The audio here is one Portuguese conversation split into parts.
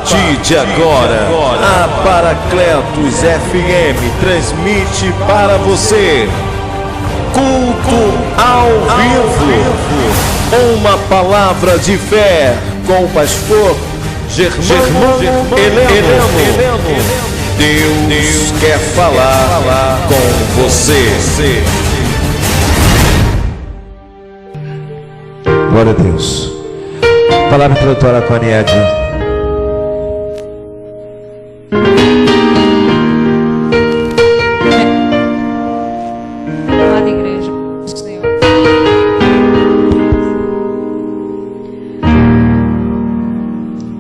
partir de agora, a Paracletos FM transmite para você culto ao vivo, uma palavra de fé com o pastor Germano Heleno. Deus quer falar com você. Glória a Deus. Palavra introdutória com a Aniede. Amada igreja do Senhor.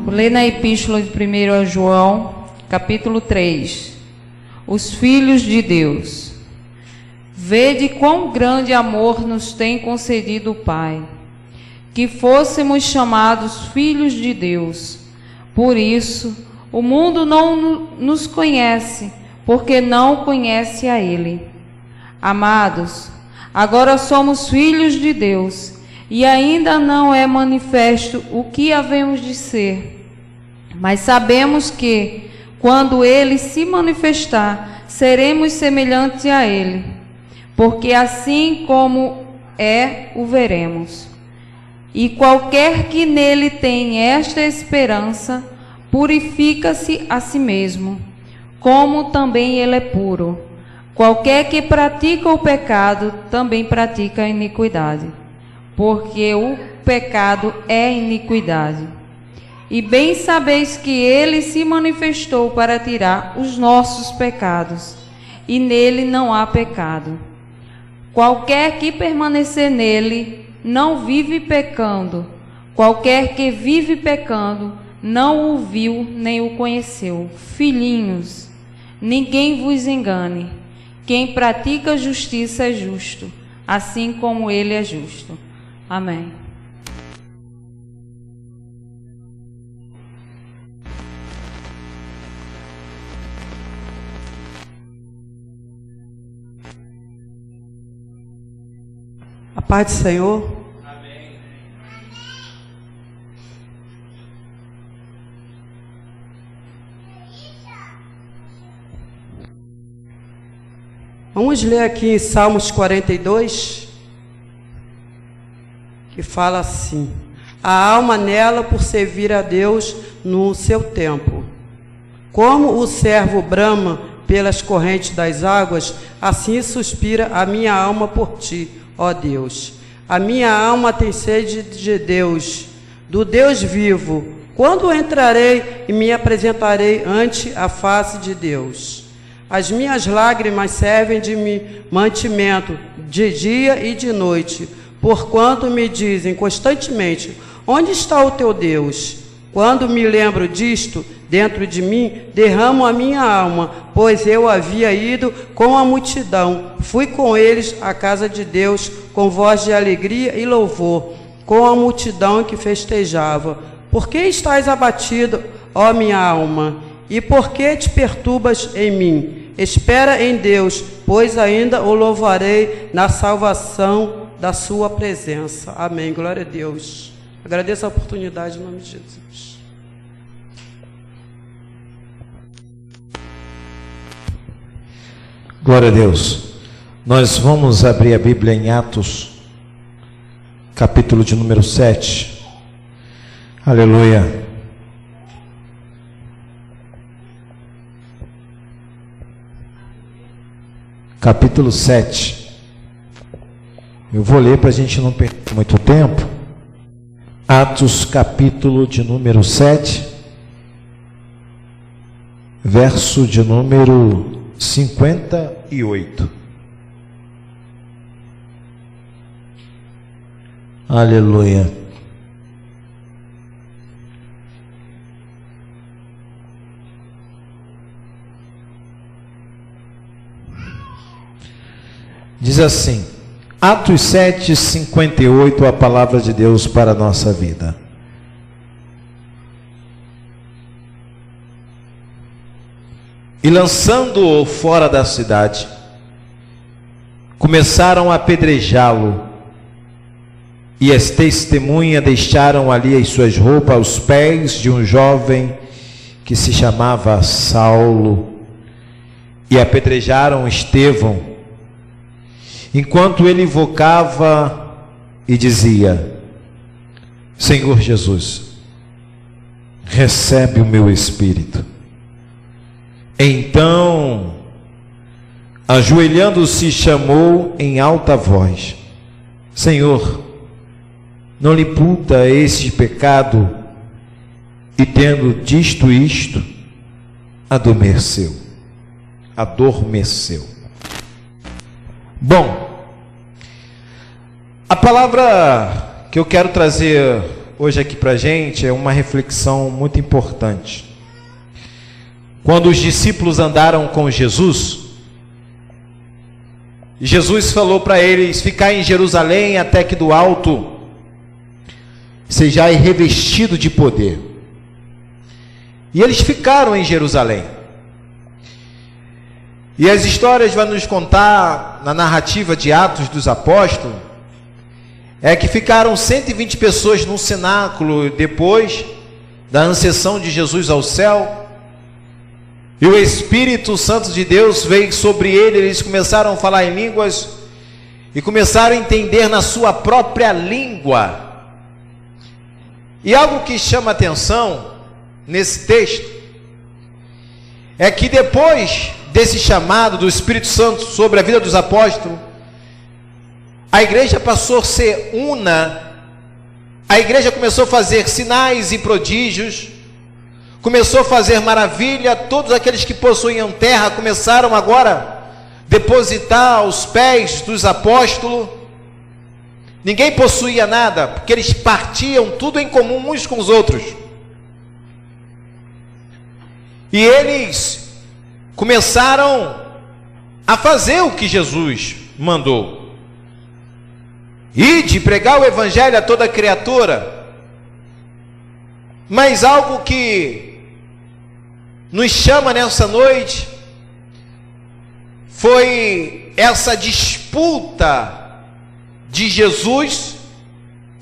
Vou ler na epístola de 1 João, capítulo 3. Os filhos de Deus. Vede quão grande amor nos tem concedido o Pai, que fôssemos chamados filhos de Deus. Por isso, o mundo não nos conhece, porque não conhece a Ele. Amados, agora somos filhos de Deus, e ainda não é manifesto o que havemos de ser. Mas sabemos que, quando Ele se manifestar, seremos semelhantes a Ele, porque assim como é, o veremos. E qualquer que nele tem esta esperança, purifica-se a si mesmo, como também ele é puro. Qualquer que pratica o pecado, também pratica a iniquidade, porque o pecado é iniquidade. E bem sabeis que ele se manifestou para tirar os nossos pecados, e nele não há pecado. Qualquer que permanecer nele, não vive pecando. Qualquer que vive pecando, não o viu nem o conheceu. Filhinhos, ninguém vos engane. Quem pratica justiça é justo, assim como ele é justo. Amém. A paz do Senhor. Amém. Vamos ler aqui em Salmos 42, que fala assim: a alma nela por servir a Deus no seu tempo. Como o servo brama pelas correntes das águas, assim suspira a minha alma por ti, ó Deus. A minha alma tem sede de Deus, do Deus vivo. Quando entrarei e me apresentarei ante a face de Deus? As minhas lágrimas servem de mantimento de dia e de noite, porquanto me dizem constantemente: onde está o teu Deus? Quando me lembro disto, dentro de mim, derramo a minha alma, pois eu havia ido com a multidão. Fui com eles à casa de Deus, com voz de alegria e louvor, com a multidão que festejava. Por que estás abatido, ó minha alma? E por que te perturbas em mim? Espera em Deus, pois ainda o louvarei na salvação da sua presença. Amém. Glória a Deus. Agradeço a oportunidade em nome de Jesus. Glória a Deus. Nós vamos abrir a Bíblia em Atos, capítulo de número 7. Aleluia. Capítulo 7. Eu vou ler para a gente não perder muito tempo. Atos, capítulo de número 7, verso de número 58. Aleluia. Diz assim, Atos 7, 58, a palavra de Deus para a nossa vida. E lançando-o fora da cidade, começaram a apedrejá-lo, e as testemunhas deixaram ali as suas roupas aos pés de um jovem que se chamava Saulo, e apedrejaram Estevão, enquanto ele invocava e dizia: Senhor Jesus, recebe o meu espírito. Então, ajoelhando-se, chamou em alta voz: Senhor, não lhe imputa este pecado. E tendo dito isto, adormeceu. Bom, a palavra que eu quero trazer hoje aqui para a gente é uma reflexão muito importante. Quando os discípulos andaram com Jesus, Jesus falou para eles: ficar em Jerusalém até que do alto sejais revestido de poder. E eles ficaram em Jerusalém. E as histórias vão nos contar, na narrativa de Atos dos Apóstolos, é que ficaram 120 pessoas num cenáculo depois da ascensão de Jesus ao céu. E o Espírito Santo de Deus veio sobre eles começaram a falar em línguas e começaram a entender na sua própria língua. E algo que chama atenção nesse texto é que depois desse chamado do Espírito Santo sobre a vida dos apóstolos, a igreja passou a ser una, a igreja começou a fazer sinais e prodígios, começou a fazer maravilha. Todos aqueles que possuíam terra começaram agora a depositar aos pés dos apóstolos. Ninguém possuía nada, porque eles partiam tudo em comum uns com os outros. E eles começaram a fazer o que Jesus mandou: ide pregar o evangelho a toda criatura. Mas algo que nos chama nessa noite foi essa disputa de Jesus,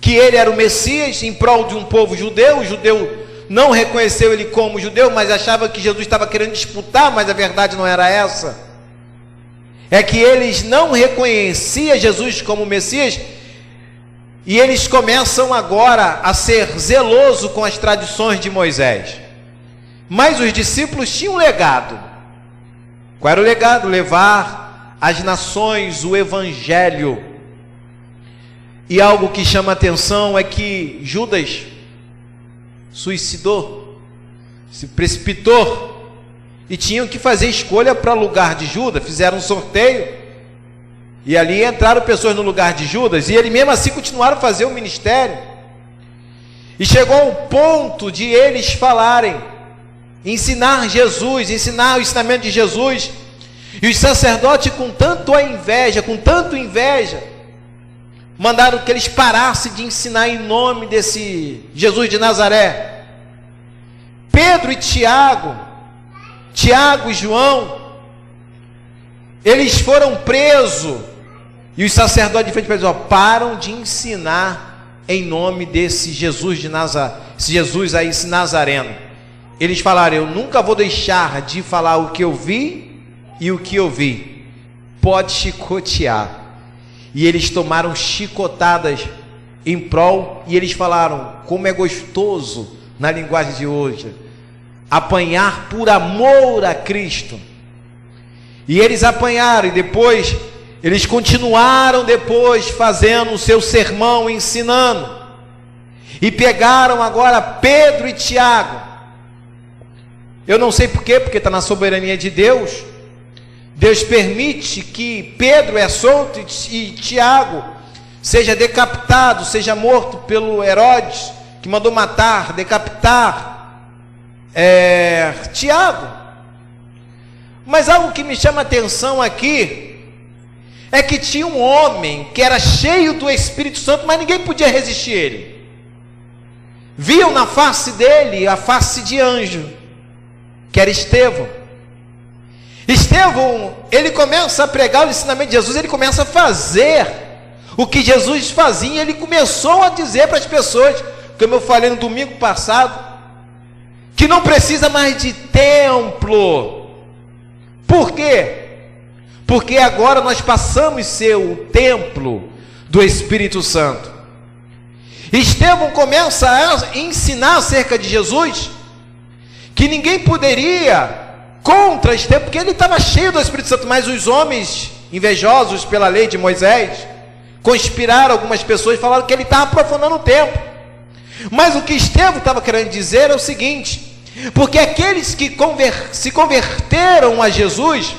que ele era o Messias em prol de um povo judeu. O judeu não reconheceu ele como judeu, mas achava que Jesus estava querendo disputar, mas a verdade não era essa. É que eles não reconheciam Jesus como Messias, e eles começam agora a ser zelosos com as tradições de Moisés. Mas os discípulos tinham um legado. Qual era o legado? Levar às nações o evangelho. E algo que chama atenção é que Judas suicidou, se precipitou, e tinham que fazer escolha para o lugar de Judas. Fizeram um sorteio, e ali entraram pessoas no lugar de Judas, e ele mesmo assim continuaram a fazer o ministério. E chegou ao ponto de eles falarem, ensinar Jesus, ensinar o ensinamento de Jesus, e os sacerdotes com tanto inveja, mandaram que eles parassem de ensinar em nome desse Jesus de Nazaré. Pedro e Tiago e João, eles foram presos, e os sacerdotes de frente para eles: param de ensinar em nome desse Jesus de Nazaré, esse Jesus aí, esse Nazareno. Eles falaram: eu nunca vou deixar de falar o que eu vi e o que eu vi. Pode chicotear. E eles tomaram chicotadas em prol, e eles falaram: como é gostoso, na linguagem de hoje, apanhar por amor a Cristo. E eles apanharam, e depois eles continuaram depois fazendo o seu sermão, ensinando, e pegaram agora Pedro e Tiago. Eu não sei porquê, porque está na soberania de Deus. Deus permite que Pedro é solto e Tiago seja decapitado, seja morto pelo Herodes, que mandou matar, decapitar Tiago. Mas algo que me chama a atenção aqui é que tinha um homem que era cheio do Espírito Santo, mas ninguém podia resistir a ele. Viam na face dele a face de anjo, que era Estevão. Estevão, ele começa a pregar o ensinamento de Jesus, ele começa a fazer o que Jesus fazia. Ele começou a dizer para as pessoas, como eu falei no domingo passado, que não precisa mais de templo. Por quê? Porque agora nós passamos a ser o templo do Espírito Santo. Estevão começa a ensinar acerca de Jesus, que ninguém poderia contra Estevão, porque ele estava cheio do Espírito Santo, mas os homens invejosos pela lei de Moisés conspiraram algumas pessoas e falaram que ele estava profanando o templo. Mas o que Estevão estava querendo dizer é o seguinte: porque aqueles que se converteram a Jesus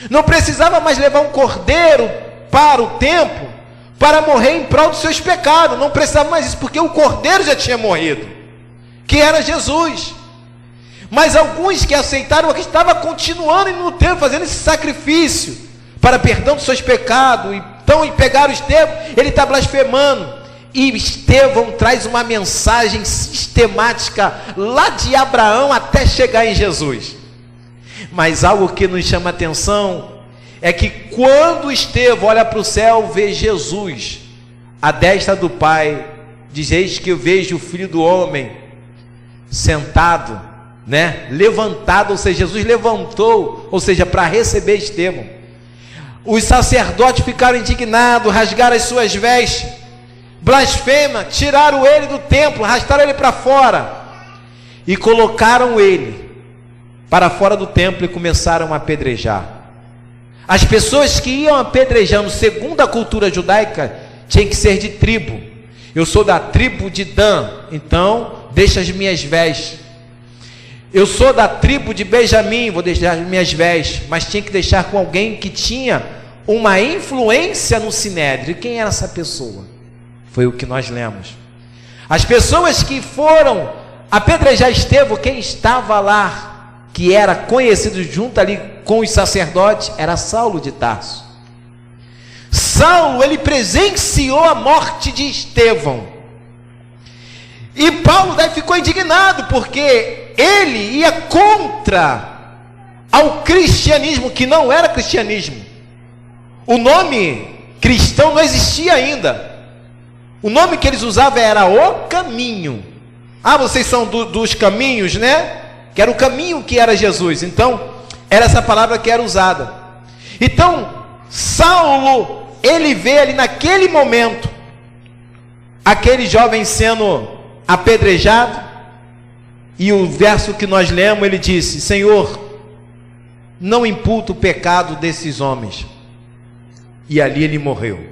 não precisavam mais levar um cordeiro para o templo para morrer em prol dos seus pecados, não precisava mais disso, porque o cordeiro já tinha morrido, que era Jesus. Mas alguns que aceitaram aqui estavam continuando no templo, fazendo esse sacrifício para perdão dos seus pecados. Então, e pegaram Estevão, ele está blasfemando, e Estevão traz uma mensagem sistemática lá de Abraão até chegar em Jesus. Mas algo que nos chama a atenção é que quando Estevão olha para o céu, vê Jesus à destra do Pai, diz: eis que eu vejo o Filho do Homem sentado, levantado, ou seja, Jesus levantou, ou seja, para receber Estevão. Os sacerdotes ficaram indignados, rasgaram as suas vestes, blasfema, tiraram ele do templo, arrastaram ele para fora e colocaram ele para fora do templo e começaram a apedrejar. As pessoas que iam apedrejando, segundo a cultura judaica, tinham que ser de tribo. Eu sou da tribo de Dan, então deixa as minhas vestes. Eu sou da tribo de Benjamim, vou deixar as minhas vestes. Mas tinha que deixar com alguém que tinha uma influência no sinédrio. E quem era essa pessoa? Foi o que nós lemos. As pessoas que foram apedrejar Estevão, quem estava lá, que era conhecido junto ali com os sacerdotes, era Saulo de Tarso. Saulo, ele presenciou a morte de Estevão. E Paulo daí ficou indignado, porque ele ia contra ao cristianismo, que não era cristianismo. O nome cristão não existia ainda. O nome que eles usavam era o caminho. Ah, vocês são dos caminhos, que era o caminho que era Jesus. Então, era essa palavra que era usada. Então, Saulo, ele vê ali naquele momento aquele jovem sendo apedrejado, e o verso que nós lemos, ele disse: Senhor, não imputa o pecado desses homens. E ali ele morreu.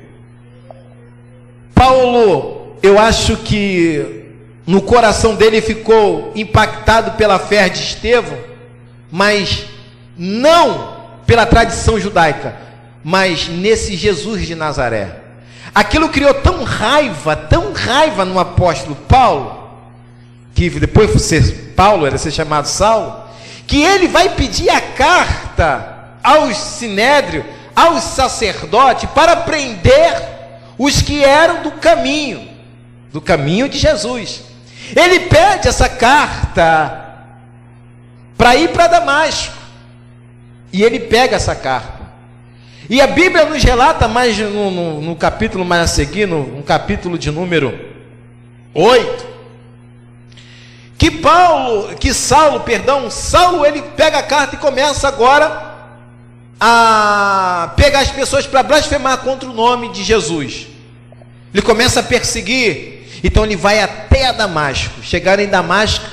Paulo, eu acho que no coração dele ficou impactado pela fé de Estevão, mas não pela tradição judaica, mas nesse Jesus de Nazaré. Aquilo criou tão raiva no apóstolo Paulo, que depois era ser chamado Saulo, que ele vai pedir a carta aos sinédrios, aos sacerdotes, para prender os que eram do caminho de Jesus. Ele pede essa carta para ir para Damasco, e ele pega essa carta. E a Bíblia nos relata mais no capítulo mais a seguir, no capítulo de número 8, que Saulo, ele pega a carta e começa agora a pegar as pessoas para blasfemar contra o nome de Jesus. Ele começa a perseguir. Então ele vai até Damasco. Chegando em Damasco,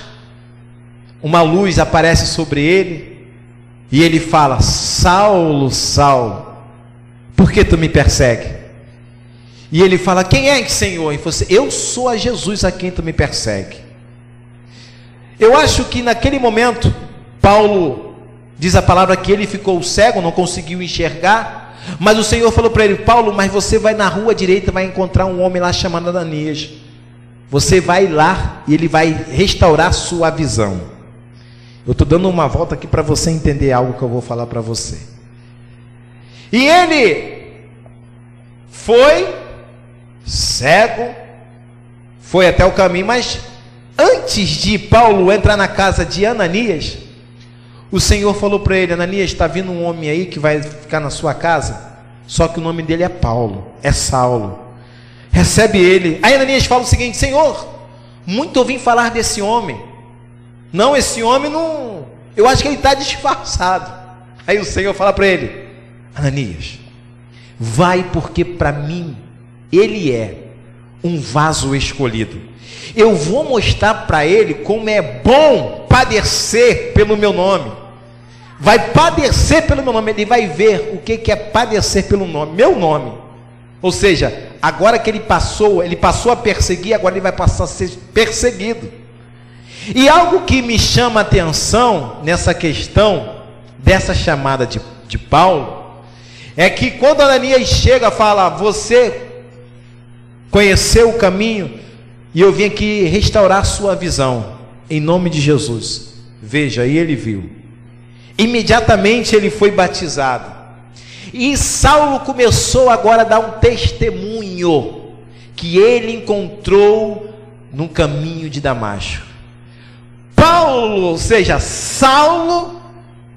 uma luz aparece sobre ele, e ele fala: Saulo, Saulo, por que tu me persegue? E ele fala: quem é, Senhor? E você: eu sou a Jesus a quem tu me persegue. Eu acho que naquele momento, Paulo diz a palavra que ele ficou cego, não conseguiu enxergar, mas o Senhor falou para ele: Paulo, mas você vai na rua direita, vai encontrar um homem lá chamado Ananias. Você vai lá e ele vai restaurar sua visão. Eu estou dando uma volta aqui para você entender algo que eu vou falar para você. E ele foi cego, foi até o caminho, mas antes de Paulo entrar na casa de Ananias, o Senhor falou para ele: Ananias, está vindo um homem aí que vai ficar na sua casa, só que o nome dele é Paulo, é Saulo. Recebe ele. Aí Ananias fala o seguinte: Senhor, muito ouvi falar desse homem, Não, esse homem não, eu acho que ele está disfarçado. Aí o Senhor fala para ele: Ananias, vai, porque para mim ele é um vaso escolhido. Eu vou mostrar para ele como é bom padecer pelo meu nome. Vai padecer pelo meu nome. Ele vai ver o que é padecer pelo nome, meu nome. Ou seja, agora que ele passou a perseguir, agora ele vai passar a ser perseguido. E algo que me chama a atenção nessa questão dessa chamada de Paulo é que quando Ananias chega, fala: você conheceu o caminho e eu vim aqui restaurar sua visão, em nome de Jesus. Veja, e ele viu. Imediatamente ele foi batizado. E Saulo começou agora a dar um testemunho que ele encontrou no caminho de Damasco. Paulo, ou seja, Saulo,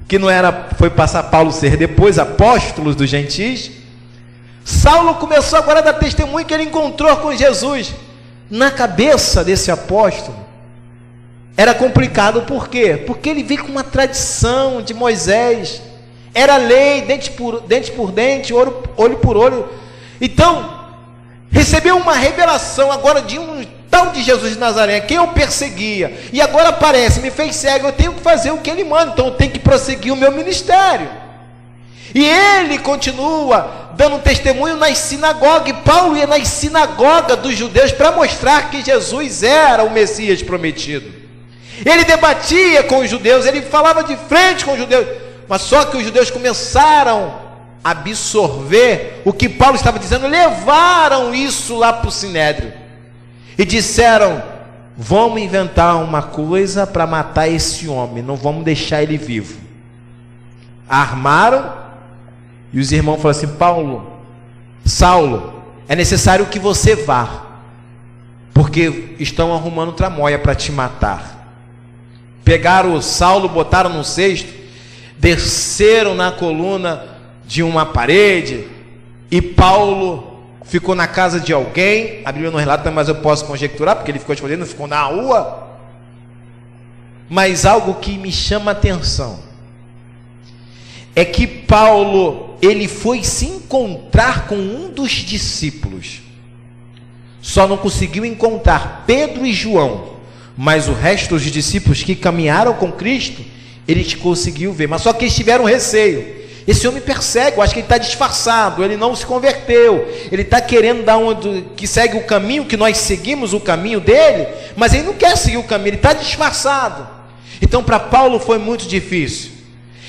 que não era, foi passar Paulo ser depois apóstolo dos gentios, Saulo começou agora a dar testemunho que ele encontrou com Jesus. Na cabeça desse apóstolo era complicado. Por quê? Porque ele veio com uma tradição de Moisés, era lei, dente por dente, olho por olho. Então recebeu uma revelação agora de um tal de Jesus de Nazaré, quem eu perseguia, e agora aparece, me fez cego. Eu tenho que fazer o que ele manda, então eu tenho que prosseguir o meu ministério. E ele continua dando testemunho nas sinagogas. E Paulo ia nas sinagogas dos judeus para mostrar que Jesus era o Messias prometido. Ele debatia com os judeus, ele falava de frente com os judeus, mas só que os judeus começaram a absorver o que Paulo estava dizendo, levaram isso lá para o Sinédrio e disseram: vamos inventar uma coisa para matar esse homem, não vamos deixar ele vivo. Armaram. E os irmãos falaram assim: Saulo, é necessário que você vá, porque estão arrumando tramóia para te matar. Pegaram o Saulo, botaram no cesto, desceram na coluna de uma parede, e Paulo ficou na casa de alguém. A Bíblia não relata, mas eu posso conjecturar, porque ele ficou escondido, não ficou na rua. Mas algo que me chama a atenção é que Paulo, ele foi se encontrar com um dos discípulos, só não conseguiu encontrar Pedro e João, mas o resto dos discípulos que caminharam com Cristo, ele conseguiu ver, mas só que eles tiveram receio. Esse homem persegue, eu acho que ele está disfarçado, ele não se converteu, ele está querendo dar que segue o caminho, que nós seguimos o caminho dele, mas ele não quer seguir o caminho, ele está disfarçado. Então para Paulo foi muito difícil.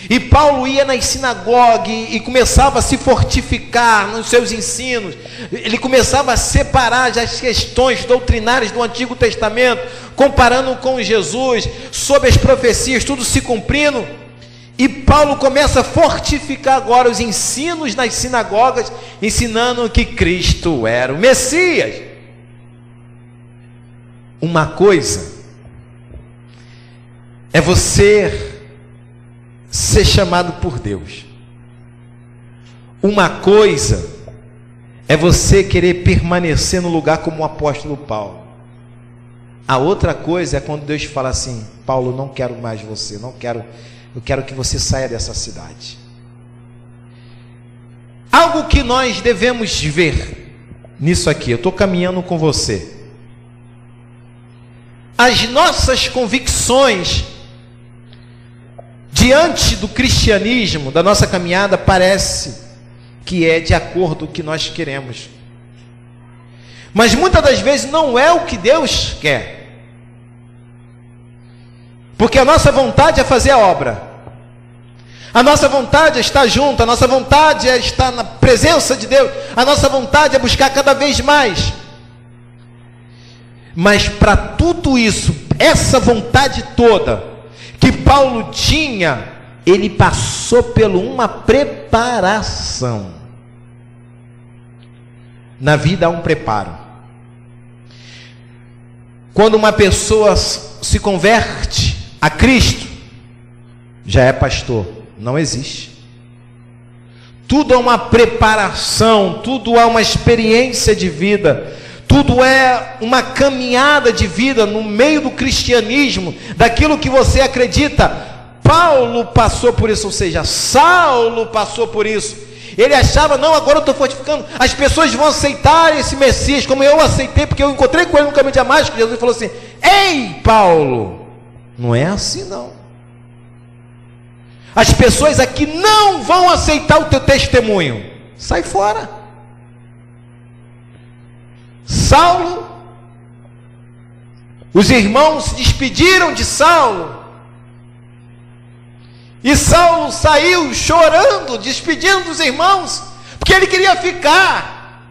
E Paulo ia nas sinagogas e começava a se fortificar nos seus ensinos. Ele começava a separar as questões doutrinárias do Antigo Testamento, comparando com Jesus, sobre as profecias, tudo se cumprindo. E Paulo começa a fortificar agora os ensinos nas sinagogas, ensinando que Cristo era o Messias. Uma coisa é você ser chamado por Deus. Uma coisa é você querer permanecer no lugar como o apóstolo Paulo. A outra coisa é quando Deus fala assim: Paulo, não quero mais você, eu quero que você saia dessa cidade. Algo que nós devemos ver nisso aqui, eu estou caminhando com você. As nossas convicções diante do cristianismo, da nossa caminhada, parece que é de acordo com o que nós queremos, mas muitas das vezes não é o que Deus quer, porque a nossa vontade é fazer a obra, a nossa vontade é estar junto, a nossa vontade é estar na presença de Deus, a nossa vontade é buscar cada vez mais. Mas para tudo isso, essa vontade toda que Paulo tinha, ele passou por uma preparação. Na vida há um preparo. Quando uma pessoa se converte a Cristo, já é pastor. Não existe. Tudo é uma preparação, tudo é uma experiência de vida, tudo é uma caminhada de vida no meio do cristianismo, daquilo que você acredita. Paulo passou por isso, ou seja, Saulo passou por isso. Ele achava, não, agora eu estou fortificando, as pessoas vão aceitar esse Messias, como eu aceitei, porque eu encontrei com ele no caminho de Damasco. Jesus falou assim: ei, Paulo, não é assim não. As pessoas aqui não vão aceitar o teu testemunho, sai fora. Saulo, os irmãos se despediram de Saulo, e Saulo saiu chorando, despedindo dos irmãos, porque ele queria ficar,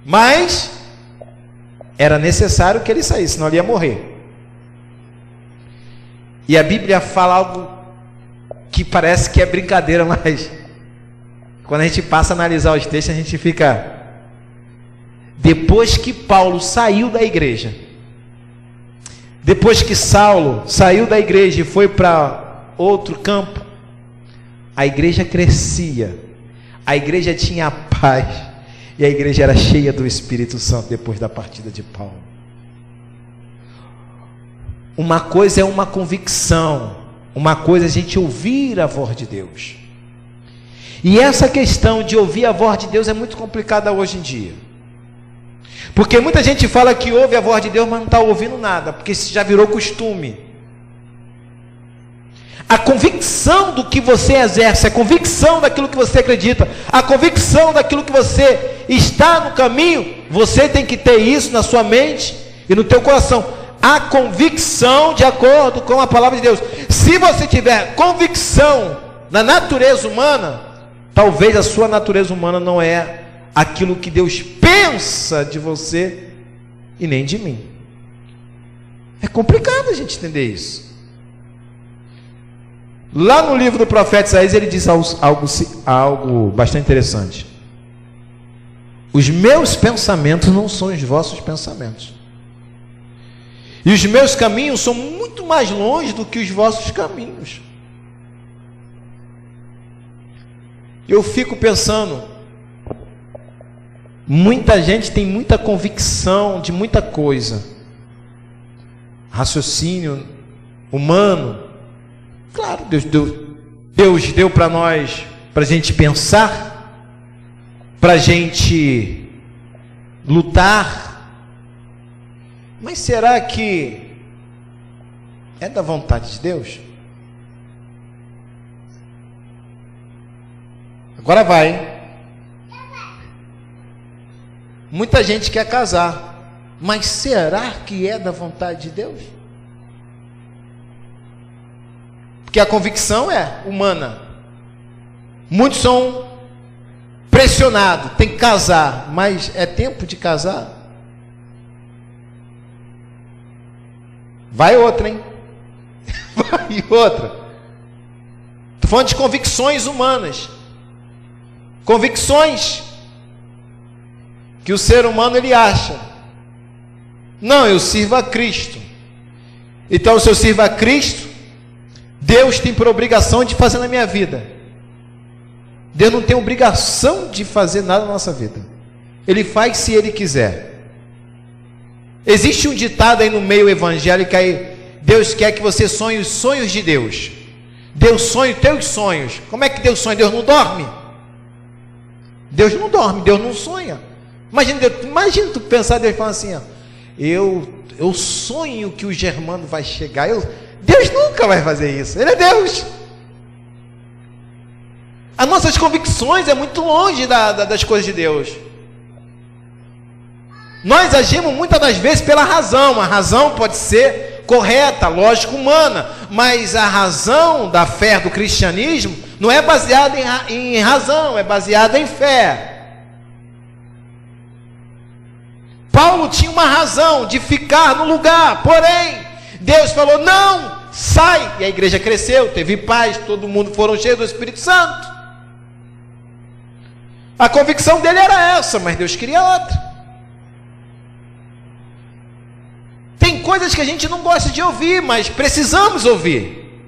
mas era necessário que ele saísse, senão ele ia morrer. E a Bíblia fala algo que parece que é brincadeira, mas quando a gente passa a analisar os textos, a gente fica... Depois que Paulo saiu da igreja, depois que Saulo saiu da igreja e foi para outro campo, a igreja crescia, a igreja tinha paz, e a igreja era cheia do Espírito Santo depois da partida de Paulo. Uma coisa é uma convicção, uma coisa é a gente ouvir a voz de Deus. E essa questão de ouvir a voz de Deus é muito complicada hoje em dia. Porque muita gente fala que ouve a voz de Deus, mas não está ouvindo nada, porque isso já virou costume. A convicção do que você exerce, a convicção daquilo que você acredita, a convicção daquilo que você está no caminho, você tem que ter isso na sua mente e no teu coração. A convicção de acordo com a palavra de Deus. Se você tiver convicção na natureza humana, talvez a sua natureza humana não é aquilo que Deus pensa de você e nem de mim. É complicado a gente entender isso. Lá no livro do profeta Isaías, ele diz algo bastante interessante: os meus pensamentos não são os vossos pensamentos, e os meus caminhos são muito mais longe do que os vossos caminhos. Eu fico pensando, muita gente tem muita convicção de muita coisa, raciocínio humano. Claro, Deus deu para nós, para a gente pensar, para a gente lutar, mas será que é da vontade de Deus? Agora vai. Muita gente quer casar, mas será que é da vontade de Deus? Porque a convicção é humana. Muitos são pressionados, tem que casar, mas é tempo de casar? Vai outra, hein? Vai outra. Estou falando de convicções humanas, convicções que o ser humano ele acha, não, eu sirvo a Cristo, então se eu sirvo a Cristo, Deus tem por obrigação de fazer na minha vida. Deus não tem obrigação de fazer nada na nossa vida, Ele faz se Ele quiser. Existe um ditado aí no meio evangélico aí: Deus quer que você sonhe os sonhos de Deus. Deus sonha os teus sonhos. Como é que Deus sonha? Deus não dorme? Deus não dorme, Deus não sonha. Imagina tu pensar Deus falando assim, ó, eu sonho que o Germano vai chegar. Deus nunca vai fazer isso, Ele é Deus. As nossas convicções é muito longe das coisas de Deus. Nós agimos muitas das vezes pela razão. A razão pode ser correta, lógica humana, mas a razão da fé do cristianismo não é baseada em razão, é baseada em fé. Paulo tinha uma razão de ficar no lugar, porém Deus falou: não, sai. E a igreja cresceu, teve paz, todo mundo foram cheios do Espírito Santo. A convicção dele era essa, mas Deus queria outra. Tem coisas que a gente não gosta de ouvir, mas precisamos ouvir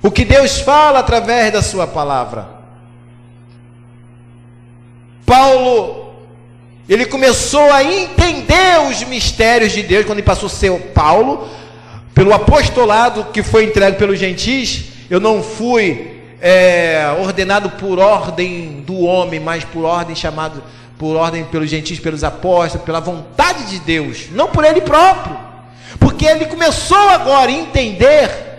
o que Deus fala através da sua palavra. Paulo, ele começou a entender os mistérios de Deus, quando ele passou a ser Paulo, pelo apostolado que foi entregue pelos gentis. Eu não fui ordenado por ordem do homem, mas por ordem pelos gentis, pelos apóstolos, pela vontade de Deus, não por ele próprio, porque ele começou agora a entender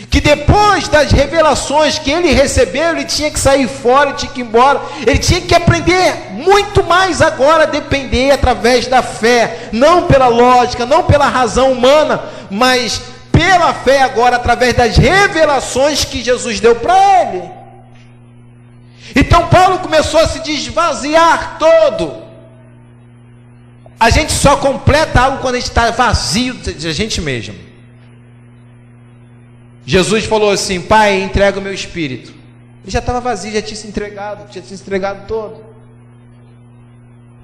que depois das revelações que ele recebeu, ele tinha que sair fora, ele tinha que ir embora, ele tinha que aprender muito mais agora a depender através da fé, não pela lógica, não pela razão humana, mas pela fé agora, através das revelações que Jesus deu para ele. Então Paulo começou a se desvaziar todo. A gente só completa algo quando a gente está vazio de a gente mesmo. Jesus falou assim: Pai, entrega o meu espírito. Ele já estava vazio, já tinha se entregado todo.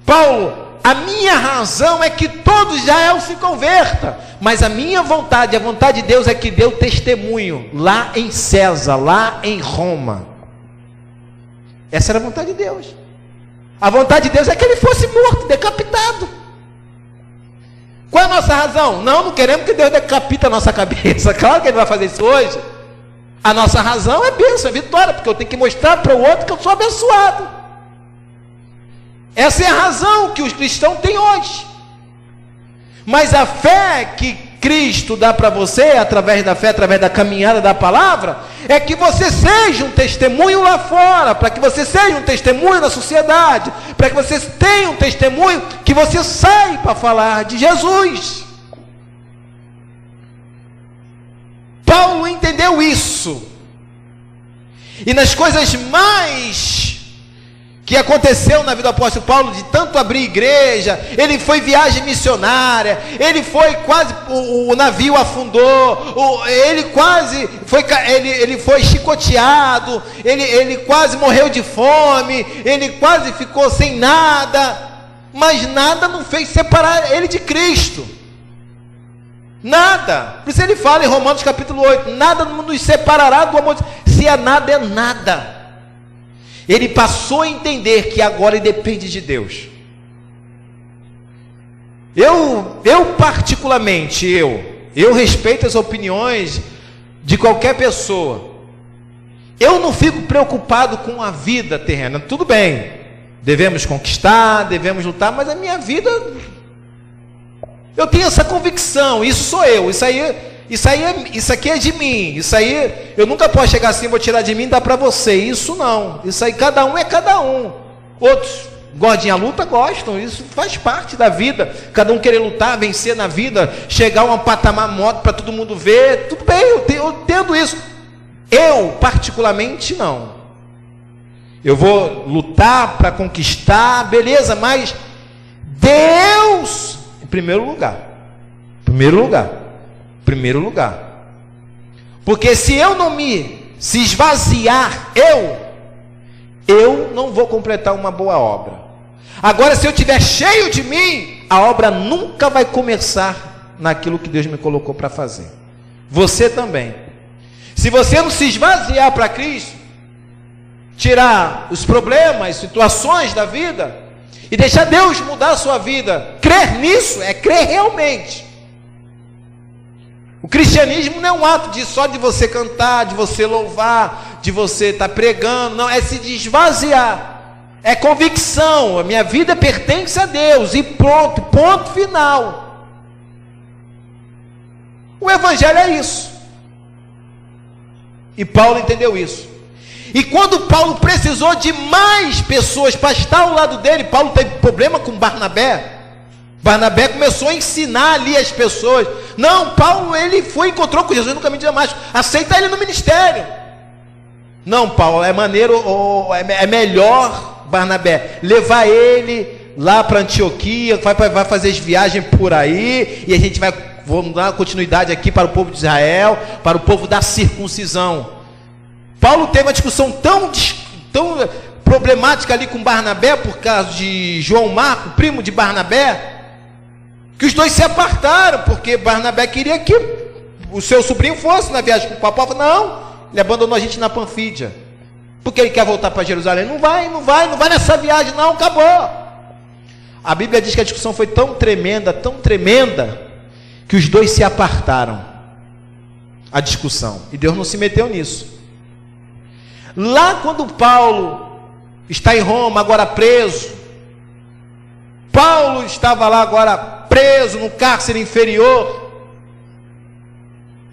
Paulo, a minha razão é que todo Israel se converta, mas a minha vontade, a vontade de Deus é que deu testemunho lá em César, lá em Roma. Essa era a vontade de Deus. A vontade de Deus é que ele fosse morto, decapitado. Qual é a nossa razão? Não queremos que Deus decapite a nossa cabeça. Claro que ele vai fazer isso hoje. A nossa razão é bênção, é vitória, porque eu tenho que mostrar para o outro que eu sou abençoado. Essa é a razão que os cristãos têm hoje. Mas a fé que Cristo dá para você, através da fé, através da caminhada da palavra, é que você seja um testemunho lá fora, para que você seja um testemunho na sociedade, para que você tenha um testemunho, que você saiba falar de Jesus. Paulo entendeu isso, e nas coisas mais que aconteceu na vida do apóstolo Paulo, de tanto abrir igreja, ele foi viagem missionária, ele foi quase, o navio afundou, ele quase foi, ele foi chicoteado, ele quase morreu de fome, ele quase ficou sem nada, mas nada não fez separar ele de Cristo, nada. Por isso ele fala em Romanos capítulo 8, nada nos separará do amor, se é nada. Ele passou a entender que agora ele depende de Deus. Eu particularmente, eu respeito as opiniões de qualquer pessoa. Eu não fico preocupado com a vida terrena. Tudo bem, devemos conquistar, devemos lutar, mas a minha vida, eu tenho essa convicção, isso sou eu, isso aqui é de mim, isso aí, eu nunca posso chegar assim, vou tirar de mim e dar para você, isso não, isso aí cada um é cada um. Outros gostam a luta, gostam, isso faz parte da vida, cada um querer lutar, vencer na vida, chegar a um patamar modo para todo mundo ver, tudo bem, eu entendo isso. Eu particularmente não, eu vou lutar para conquistar, beleza, mas Deus em primeiro lugar, porque se eu não se esvaziar, eu não vou completar uma boa obra. Agora, se eu estiver cheio de mim, a obra nunca vai começar naquilo que Deus me colocou para fazer. Você também. Se você não se esvaziar para Cristo, tirar os problemas, situações da vida, e deixar Deus mudar a sua vida, crer nisso é crer realmente. O cristianismo não é um ato só de você cantar, de você louvar, de você estar pregando, não, é se desvaziar, é convicção, a minha vida pertence a Deus, e pronto, ponto final. O evangelho é isso, e Paulo entendeu isso, e quando Paulo precisou de mais pessoas para estar ao lado dele, Paulo teve problema com Barnabé começou a ensinar ali as pessoas. Não, Paulo, ele encontrou com Jesus no caminho de Damasco, aceita ele no ministério. Não, Paulo, é maneiro, é melhor, Barnabé, levar ele lá para Antioquia, vai fazer as viagens por aí, e a gente vamos dar continuidade aqui para o povo de Israel, para o povo da circuncisão. Paulo teve uma discussão tão problemática ali com Barnabé, por causa de João Marco, primo de Barnabé, que os dois se apartaram, porque Barnabé queria que o seu sobrinho fosse na viagem com o papai. Não, ele abandonou a gente na Panfídia, porque ele quer voltar para Jerusalém. Não vai nessa viagem não, acabou. A Bíblia diz que a discussão foi tão tremenda, que os dois se apartaram. A discussão. E Deus não se meteu nisso. Lá quando Paulo está em Roma, agora preso, Paulo estava lá agora preso no cárcere inferior,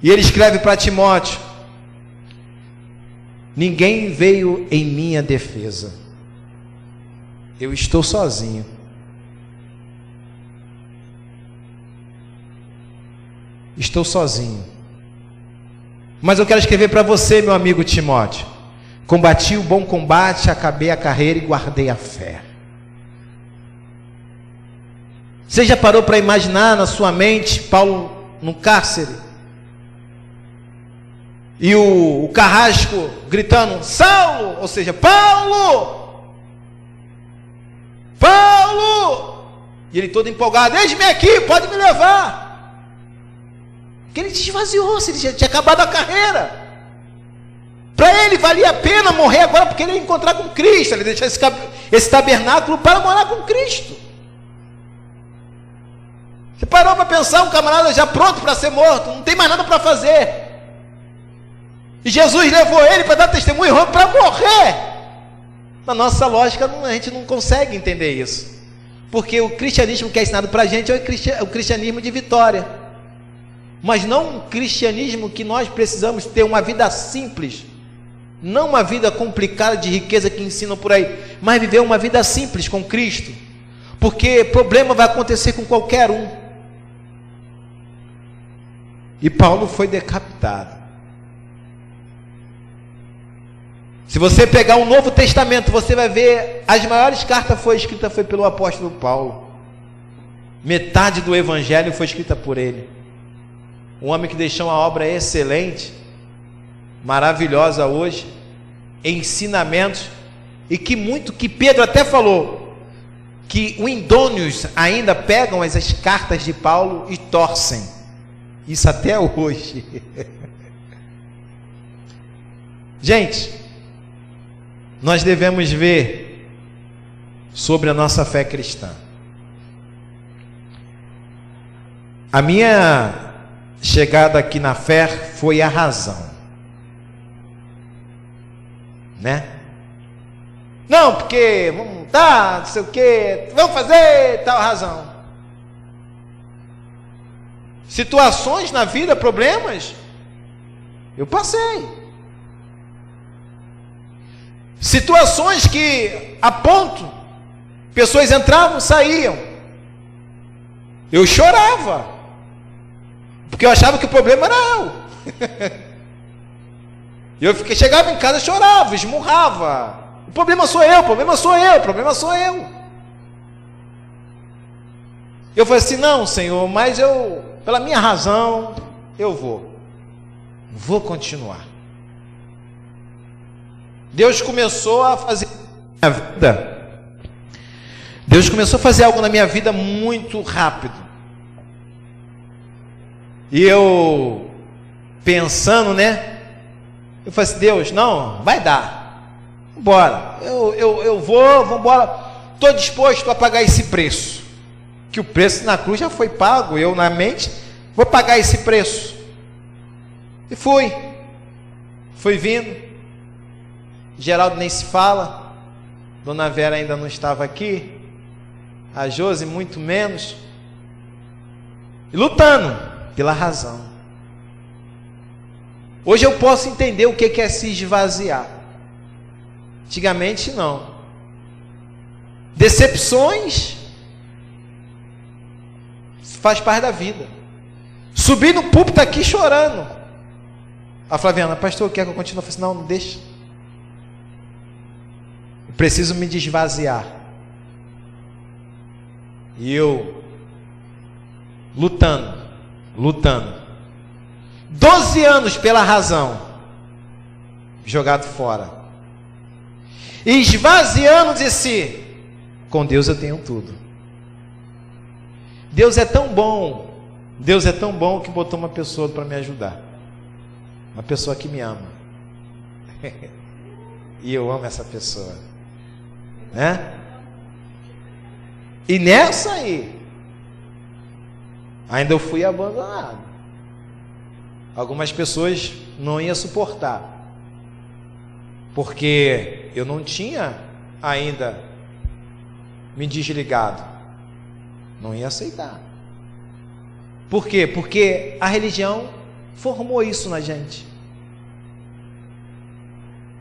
e ele escreve para Timóteo: ninguém veio em minha defesa, eu estou sozinho. Estou sozinho. Mas eu quero escrever para você, meu amigo Timóteo: combati o bom combate, acabei a carreira e guardei a fé. Você já parou para imaginar na sua mente Paulo no cárcere? E o carrasco gritando: Saulo, ou seja, Paulo! Paulo! E ele todo empolgado: eis-me aqui, pode me levar. Porque ele esvaziou-se, ele já tinha acabado a carreira. Para ele valia a pena morrer agora, porque ele ia encontrar com Cristo, ele ia deixar esse tabernáculo para morar com Cristo. Você parou para pensar, um camarada já pronto para ser morto, não tem mais nada para fazer. E Jesus levou ele para dar testemunho em Roma para morrer. Na nossa lógica, a gente não consegue entender isso. Porque o cristianismo que é ensinado para a gente é o cristianismo de vitória. Mas não um cristianismo que nós precisamos ter uma vida simples. Não uma vida complicada de riqueza que ensinam por aí. Mas viver uma vida simples com Cristo. Porque problema vai acontecer com qualquer um. E Paulo foi decapitado. Se você pegar o Novo Testamento, você vai ver, as maiores cartas foi escrita pelo apóstolo Paulo. Metade do Evangelho foi escrita por ele. Um homem que deixou uma obra excelente, maravilhosa hoje, ensinamentos, e que Pedro até falou, que os indônios ainda pegam as cartas de Paulo e torcem. Isso até hoje. Gente, nós devemos ver sobre a nossa fé cristã. A minha chegada aqui na fé foi a razão, né? Não, porque vamos dar, não sei o que, vamos fazer tal razão. Situações na vida, problemas, eu passei. Situações que a ponto, pessoas entravam, saíam, eu chorava. Porque eu achava que o problema era eu. Chegava em casa, chorava, esmurrava. O problema sou eu, o problema sou eu, o problema sou eu. Eu falei assim: não, Senhor, mas eu, pela minha razão, eu vou continuar. Deus começou a fazer na minha vida. Deus começou a fazer algo na minha vida muito rápido. E eu pensando, né? Eu falei assim: Deus, não, vai dar. Bora. Eu vou embora. Estou disposto a pagar esse preço. Que o preço na cruz já foi pago. Eu na mente vou pagar esse preço. E fui vindo. Geraldo nem se fala. Dona Vera ainda não estava aqui. A Josi muito menos. E lutando pela razão. Hoje eu posso entender o que é se esvaziar. Antigamente não. Decepções faz parte da vida. Subi no púlpito aqui chorando. A Flaviana: pastor, quer que eu continue? Eu falei assim: não deixa. Eu preciso me desvaziar. E eu lutando. 12 anos pela razão, jogado fora, e esvaziando de si. Com Deus eu tenho tudo. Deus é tão bom que botou uma pessoa para me ajudar, uma pessoa que me ama. E eu amo essa pessoa, né? E nessa aí, ainda eu fui abandonado. Algumas pessoas não iam suportar, porque eu não tinha ainda me desligado. Não ia aceitar. Por quê? Porque a religião formou isso na gente.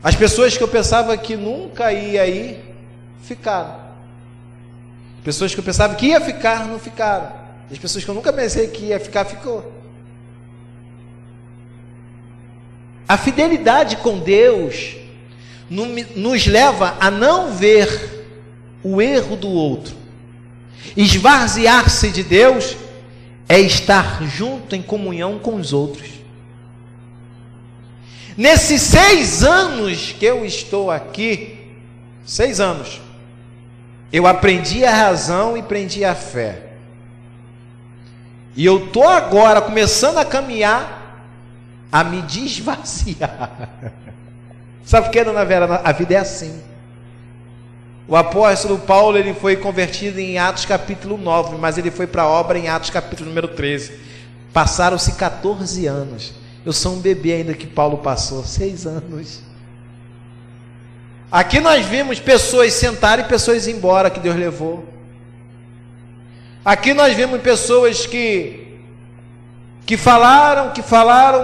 As pessoas que eu pensava que nunca ia ir, ficaram. Pessoas que eu pensava que ia ficar, não ficaram. As pessoas que eu nunca pensei que ia ficar, ficou. A fidelidade com Deus nos leva a não ver o erro do outro. Esvaziar-se de Deus é estar junto em comunhão com os outros. Nesses 6 anos que eu estou aqui, 6 anos, eu aprendi a razão e aprendi a fé. E eu estou agora começando a caminhar, a me desvaziar. Sabe por que, dona Vera? A vida é assim. O apóstolo Paulo, ele foi convertido em Atos capítulo 9, mas ele foi para a obra em Atos capítulo número 13. Passaram-se 14 anos. Eu sou um bebê ainda que Paulo passou, 6 anos. Aqui nós vimos pessoas sentarem e pessoas ir embora que Deus levou. Aqui nós vimos pessoas que falaram,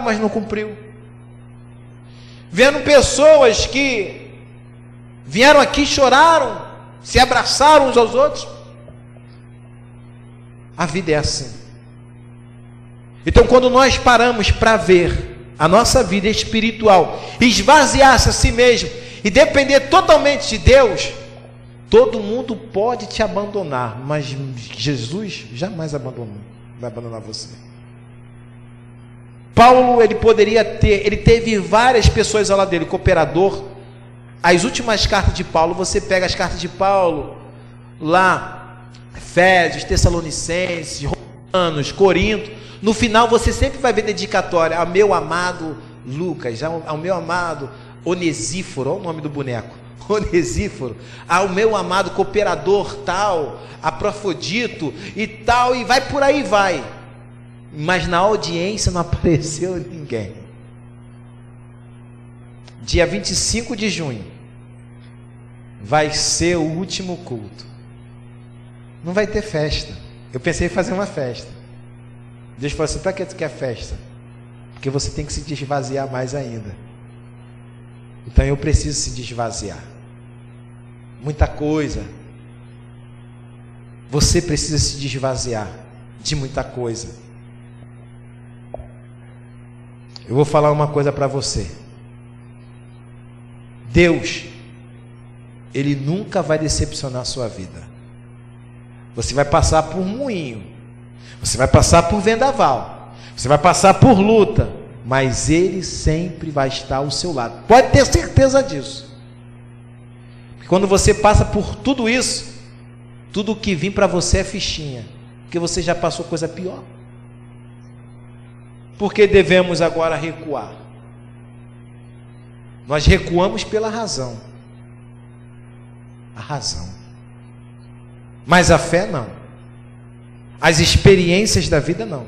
mas não cumpriu. Vendo pessoas que vieram aqui, choraram, se abraçaram uns aos outros. A vida é assim. Então, quando nós paramos para ver a nossa vida espiritual, esvaziar-se a si mesmo e depender totalmente de Deus, todo mundo pode te abandonar, mas Jesus jamais abandonou, vai abandonar você. Paulo, ele teve várias pessoas ao lado dele, cooperador. As últimas cartas de Paulo, você pega as cartas de Paulo, lá, Efésios, Tessalonicenses, Romanos, Corinto, no final você sempre vai ver dedicatória ao meu amado Lucas, ao meu amado Onesíforo, olha o nome do boneco, Onesíforo, ao meu amado cooperador tal, a Profodito e tal, e vai por aí vai. Mas na audiência não apareceu ninguém. Dia 25 de junho vai ser o último culto. Não vai ter festa. Eu pensei em fazer uma festa. Deus falou assim: para que tu quer festa? Porque você tem que se desvaziar mais ainda. Então eu preciso se desvaziar. Muita coisa. Você precisa se desvaziar de muita coisa. Eu vou falar uma coisa para você. Deus, Ele nunca vai decepcionar a sua vida. Você vai passar por moinho, você vai passar por vendaval, você vai passar por luta, mas Ele sempre vai estar ao seu lado. Pode ter certeza disso. Porque quando você passa por tudo isso, tudo que vir para você é fichinha, porque você já passou coisa pior. Por que devemos agora recuar? Nós recuamos pela razão. A razão. Mas a fé não. As experiências da vida não.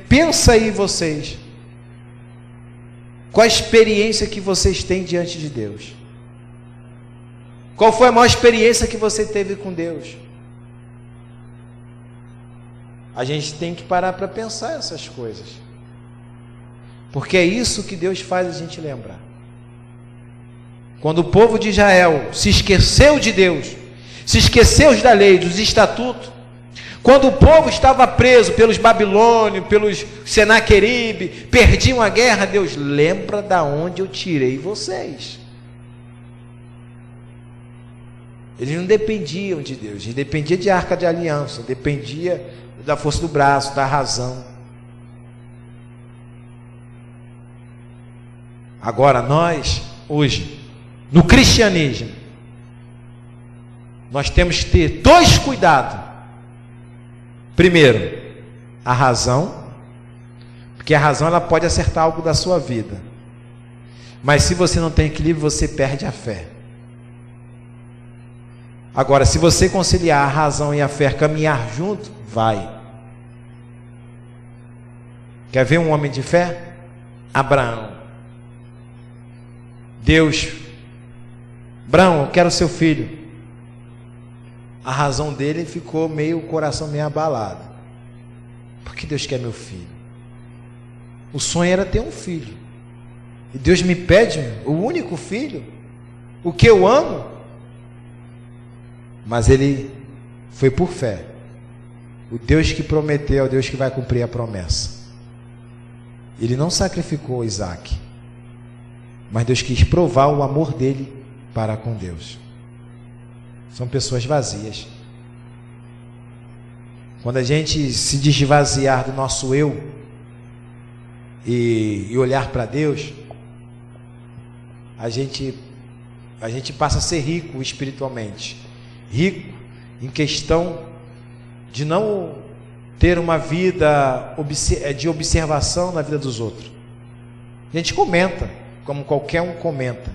Pensa aí vocês. Qual a experiência que vocês têm diante de Deus? Qual foi a maior experiência que você teve com Deus? A gente tem que parar para pensar essas coisas. Porque é isso que Deus faz a gente lembrar. Quando o povo de Israel se esqueceu de Deus, se esqueceu da lei, dos estatutos, quando o povo estava preso pelos babilônios, pelos Senaqueribe, perdiam a guerra, Deus lembra da onde eu tirei vocês. Eles não dependiam de Deus, eles dependiam de arca de aliança, dependia da força do braço, da razão. Agora nós, hoje, no cristianismo, nós temos que ter 2 cuidados. Primeiro, a razão, porque a razão ela pode acertar algo da sua vida. Mas se você não tem equilíbrio, você perde a fé. Agora, se você conciliar a razão e a fé, caminhar junto, vai. Quer ver um homem de fé? Abraão. Deus, Abraão, eu quero seu filho. A razão dele ficou o coração meio abalado. Por que Deus quer meu filho? O sonho era ter um filho. E Deus me pede o único filho, o que eu amo. Mas ele foi por fé. O Deus que prometeu é o Deus que vai cumprir a promessa. Ele não sacrificou Isaac, mas Deus quis provar o amor dele para com Deus. São pessoas vazias. Quando a gente se desvaziar do nosso eu e olhar para Deus, a gente passa a ser rico espiritualmente. Rico em questão de não ter uma vida de observação na vida dos outros. A gente comenta, como qualquer um comenta,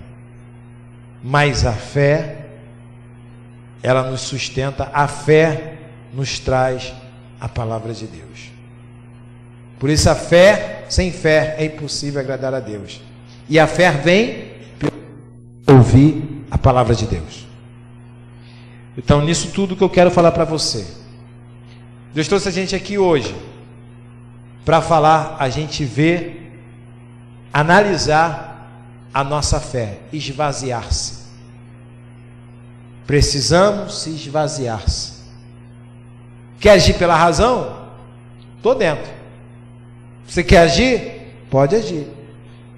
mas a fé, ela nos sustenta, a fé nos traz a palavra de Deus. Por isso sem fé é impossível agradar a Deus. E a fé vem por ouvir a palavra de Deus. Então, nisso tudo que eu quero falar para você, Deus trouxe a gente aqui hoje para falar, a gente ver, analisar a nossa fé, esvaziar-se. Precisamos se esvaziar-se. Quer agir pela razão? Estou dentro. Você quer agir? Pode agir.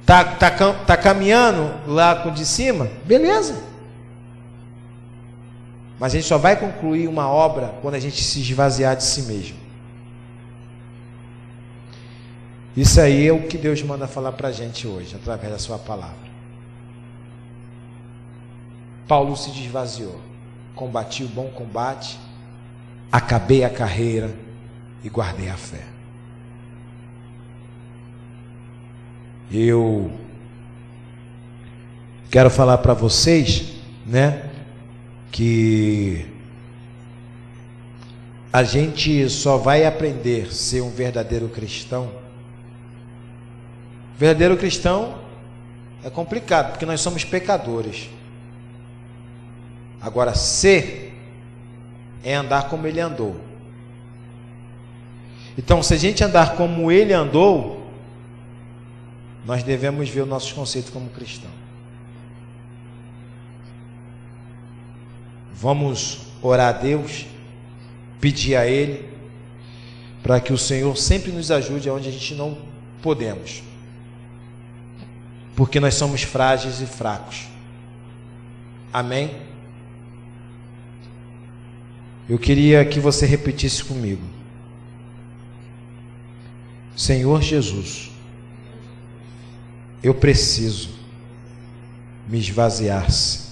Tá caminhando lá com o de cima? Beleza. Mas a gente só vai concluir uma obra quando a gente se esvaziar de si mesmo. Isso aí é o que Deus manda falar para a gente hoje, através da sua palavra. Paulo se esvaziou. Combati o bom combate, acabei a carreira e guardei a fé. Eu quero falar para vocês, que a gente só vai aprender a ser um verdadeiro cristão. Verdadeiro cristão é complicado, porque nós somos pecadores. Agora, ser é andar como ele andou. Então, se a gente andar como ele andou, nós devemos ver os nossos conceitos como cristão. Vamos orar a Deus, pedir a Ele, para que o Senhor sempre nos ajude onde a gente não podemos, porque nós somos frágeis e fracos. Amém? Eu queria que você repetisse comigo: Senhor Jesus, eu preciso me esvaziar-se.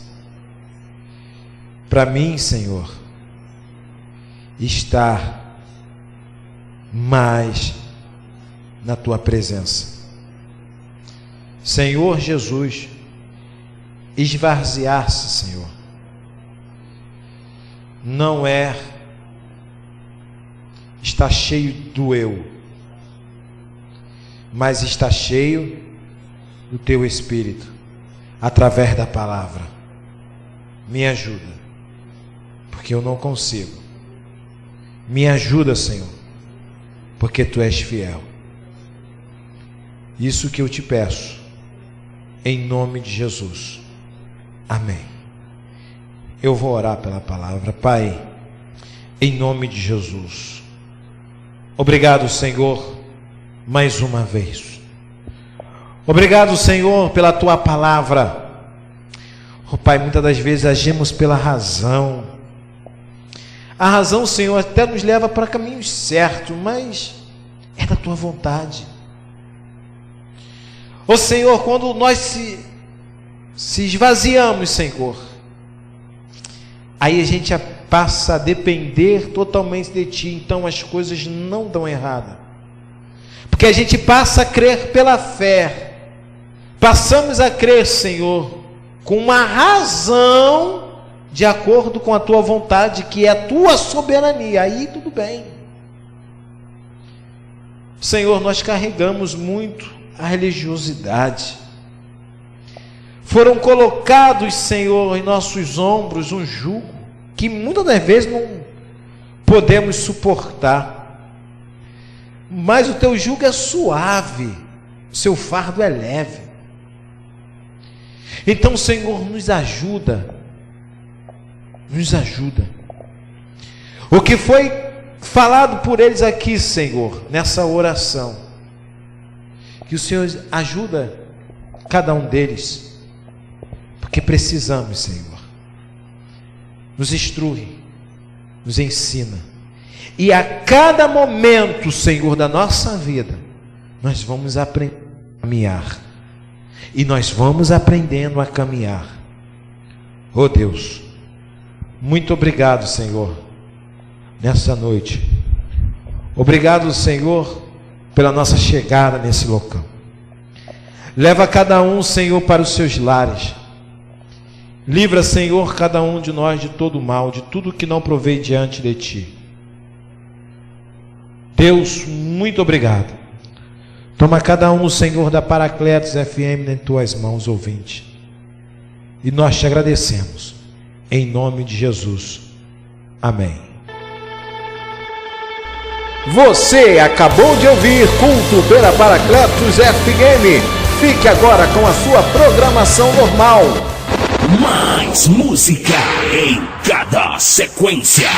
Para mim, Senhor, estar mais na Tua presença. Senhor Jesus, esvaziar-se, Senhor, não é estar cheio do eu, mas está cheio do Teu Espírito, através da palavra. Me ajuda, porque eu não consigo. Me ajuda, Senhor, porque Tu és fiel. Isso que eu te peço, em nome de Jesus. Amém. Eu vou orar pela palavra. Pai, em nome de Jesus, obrigado, Senhor, mais uma vez. Obrigado, Senhor, pela Tua palavra. Oh, Pai, muitas das vezes agimos pela razão. A razão, Senhor, até nos leva para caminhos certos, mas é da Tua vontade. Oh, Senhor, quando nós se esvaziamos, Senhor, aí a gente passa a depender totalmente de Ti, então as coisas não dão errado, porque a gente passa a crer pela fé, passamos a crer, Senhor, com uma razão de acordo com a tua vontade, que é a tua soberania. Aí tudo bem. Senhor, nós carregamos muito a religiosidade. Foram colocados, Senhor, em nossos ombros um jugo que muitas das vezes não podemos suportar. Mas o teu jugo é suave, o seu fardo é leve. Então, Senhor, nos ajuda. Nos ajuda. O que foi falado por eles aqui, Senhor, nessa oração, que o Senhor ajuda cada um deles, porque precisamos, Senhor. Nos instrui, nos ensina, e a cada momento, Senhor, da nossa vida, nós vamos aprender a caminhar, e nós vamos aprendendo a caminhar. Oh Deus, muito obrigado, Senhor, nessa noite. Obrigado, Senhor, pela nossa chegada nesse local. Leva cada um, Senhor, para os seus lares. Livra, Senhor, cada um de nós de todo mal, de tudo que não provei diante de Ti. Deus, muito obrigado. Toma cada um, Senhor, da Paracletos FM em Tuas mãos, ouvinte. E nós te agradecemos. Em nome de Jesus. Amém. Você acabou de ouvir Culto pela Paracletos FM. Fique agora com a sua programação normal. Mais música em cada sequência.